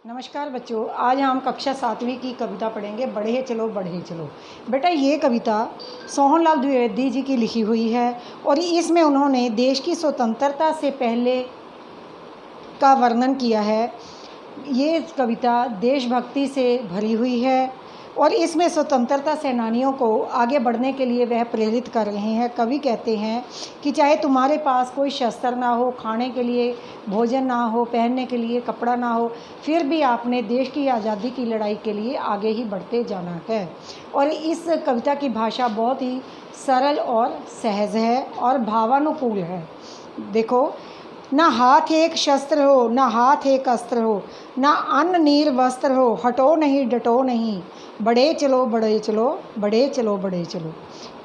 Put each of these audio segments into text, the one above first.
नमस्कार बच्चों, आज हम कक्षा 7वीं की कविता पढ़ेंगे बढ़े चलो बढ़े चलो। बेटा ये कविता सोहनलाल द्विवेदी जी की लिखी हुई है और इसमें उन्होंने देश की स्वतंत्रता से पहले का वर्णन किया है। ये कविता देशभक्ति से भरी हुई है और इसमें स्वतंत्रता सेनानियों को आगे बढ़ने के लिए वह प्रेरित कर रहे हैं। कवि कहते हैं कि चाहे तुम्हारे पास कोई शस्त्र ना हो, खाने के लिए भोजन ना हो, पहनने के लिए कपड़ा ना हो, फिर भी आपने देश की आज़ादी की लड़ाई के लिए आगे ही बढ़ते जाना है। और इस कविता की भाषा बहुत ही सरल और सहज है और भावानुकूल है। देखो, ना हाथ एक शस्त्र हो, ना हाथ एक अस्त्र हो, ना अन्न नीर वस्त्र हो, हटो नहीं डटो नहीं, बढ़े चलो बढ़े चलो, बढ़े चलो बढ़े चलो।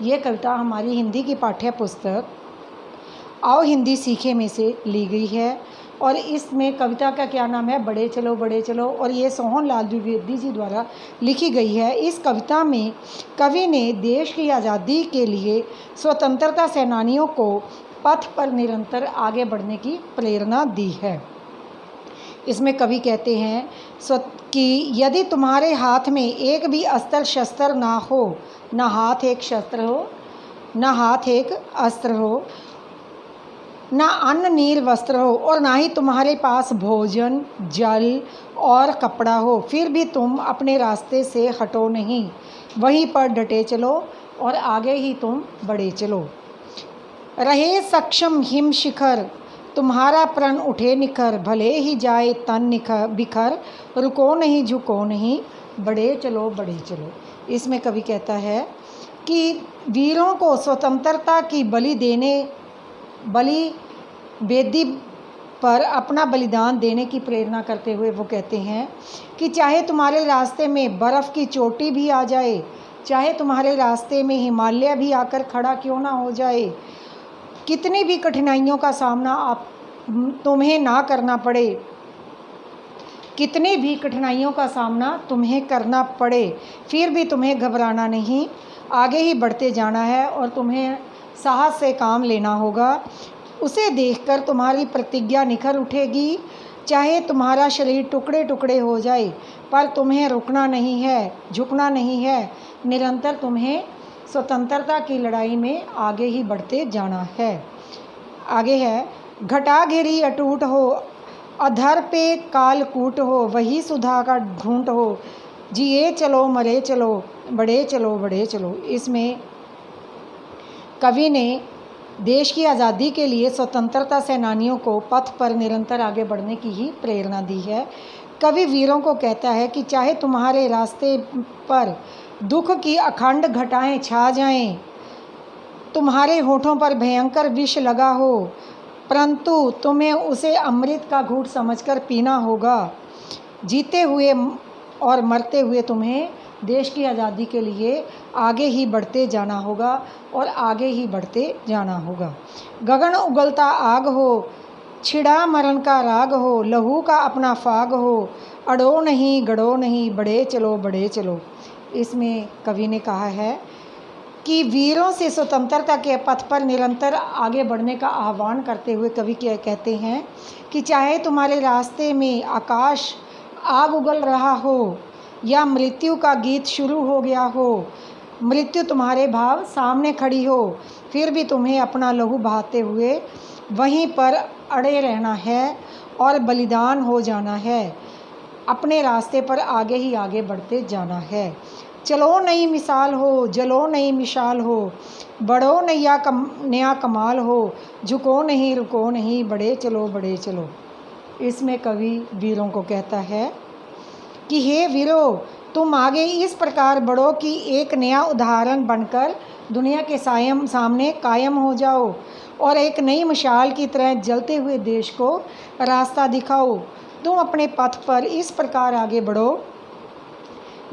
ये कविता हमारी हिंदी की पाठ्य पुस्तक आओ हिंदी सीखे में से ली गई है और इसमें कविता का क्या नाम है, बढ़े चलो बढ़े चलो, और ये सोहनलाल द्विवेदी जी द्वारा लिखी गई है। इस कविता में कवि ने देश की आज़ादी के लिए स्वतंत्रता सेनानियों को पथ पर निरंतर आगे बढ़ने की प्रेरणा दी है। इसमें कवि कहते हैं कि यदि तुम्हारे हाथ में एक भी अस्त्र शस्त्र ना हो, ना हाथ एक शस्त्र हो, ना हाथ एक अस्त्र हो, ना अन्न नीर वस्त्र हो और ना ही तुम्हारे पास भोजन जल और कपड़ा हो, फिर भी तुम अपने रास्ते से हटो नहीं, वहीं पर डटे चलो और आगे ही तुम बढ़े चलो। रहे सक्षम हिम शिखर, तुम्हारा प्रण उठे निखर, भले ही जाए तन निखर बिखर, रुको नहीं झुको नहीं, बढ़े चलो बढ़े चलो। इसमें कवि कहता है कि वीरों को स्वतंत्रता की बलि वेदी पर अपना बलिदान देने की प्रेरणा करते हुए वो कहते हैं कि चाहे तुम्हारे रास्ते में बर्फ़ की चोटी भी आ जाए, चाहे तुम्हारे रास्ते में हिमालय भी आकर खड़ा क्यों ना हो जाए, कितनी भी कठिनाइयों का सामना तुम्हें ना करना पड़े, कितनी भी कठिनाइयों का सामना तुम्हें करना पड़े, फिर भी तुम्हें घबराना नहीं, आगे ही बढ़ते जाना है और तुम्हें साहस से काम लेना होगा। उसे देखकर तुम्हारी प्रतिज्ञा निखर उठेगी। चाहे तुम्हारा शरीर टुकड़े टुकड़े हो जाए, पर तुम्हें रुकना नहीं है, झुकना नहीं है, निरंतर तुम्हें स्वतंत्रता की लड़ाई में आगे ही बढ़ते जाना है। आगे है, घटा घेरी अटूट हो, अधर पे कालकूट हो, वही सुधा का ढूंढ हो, जिए चलो मरे चलो, बढ़े चलो बढ़े चलो। इसमें कवि ने देश की आज़ादी के लिए स्वतंत्रता सेनानियों को पथ पर निरंतर आगे बढ़ने की ही प्रेरणा दी है। कवि वीरों को कहता है कि चाहे तुम्हारे रास्ते पर दुख की अखंड घटाएं छा जाएं, तुम्हारे होठों पर भयंकर विष लगा हो, परंतु तुम्हें उसे अमृत का घूंट समझकर पीना होगा। जीते हुए और मरते हुए तुम्हें देश की आज़ादी के लिए आगे ही बढ़ते जाना होगा और आगे ही बढ़ते जाना होगा। गगन उगलता आग हो, छिड़ा मरण का राग हो, लहू का अपना फाग हो, अड़ो नहीं गड़ो नहीं, बढ़े चलो बढ़े चलो। इसमें कवि ने कहा है कि वीरों से स्वतंत्रता के पथ पर निरंतर आगे बढ़ने का आह्वान करते हुए कवि कहते हैं कि चाहे तुम्हारे रास्ते में आकाश आग उगल रहा हो या मृत्यु का गीत शुरू हो गया हो, मृत्यु तुम्हारे भाव सामने खड़ी हो, फिर भी तुम्हें अपना लहू बहाते हुए वहीं पर अड़े रहना है और बलिदान हो जाना है, अपने रास्ते पर आगे ही आगे बढ़ते जाना है। चलो नई मिसाल हो, जलो नई मिसाल हो, बढ़ो नया कमाल हो, झुको नहीं रुको नहीं, बढ़े चलो बढ़े चलो। इसमें कवि वीरों को कहता है कि हे वीरों, तुम आगे इस प्रकार बढ़ो कि एक नया उदाहरण बनकर दुनिया के सामने कायम हो जाओ और एक नई मिसाल की तरह जलते हुए देश को रास्ता दिखाओ। तुम अपने पथ पर इस प्रकार आगे बढ़ो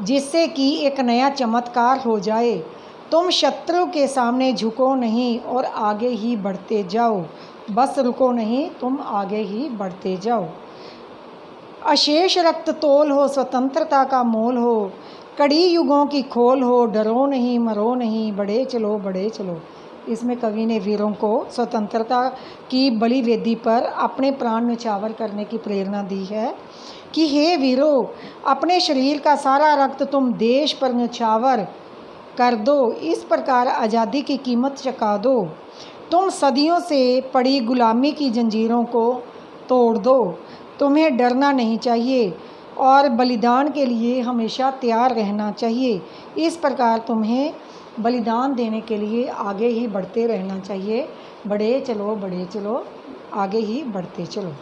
जिससे कि एक नया चमत्कार हो जाए। तुम शत्रु के सामने झुको नहीं और आगे ही बढ़ते जाओ, बस रुको नहीं, तुम आगे ही बढ़ते जाओ। अशेष रक्त तोल हो, स्वतंत्रता का मोल हो, कड़ी युगों की खोल हो, डरो नहीं मरो नहीं, बढ़े चलो बढ़े चलो। इसमें कवि ने वीरों को स्वतंत्रता की बलि वेदी पर अपने प्राण न्यौछावर करने की प्रेरणा दी है कि हे वीरों, अपने शरीर का सारा रक्त तुम देश पर न्यौछावर कर दो, इस प्रकार आज़ादी की कीमत चुका दो। तुम सदियों से पड़ी गुलामी की जंजीरों को तोड़ दो। तुम्हें डरना नहीं चाहिए और बलिदान के लिए हमेशा तैयार रहना चाहिए। इस प्रकार तुम्हें बलिदान देने के लिए आगे ही बढ़ते रहना चाहिए। बढ़े चलो, आगे ही बढ़ते चलो।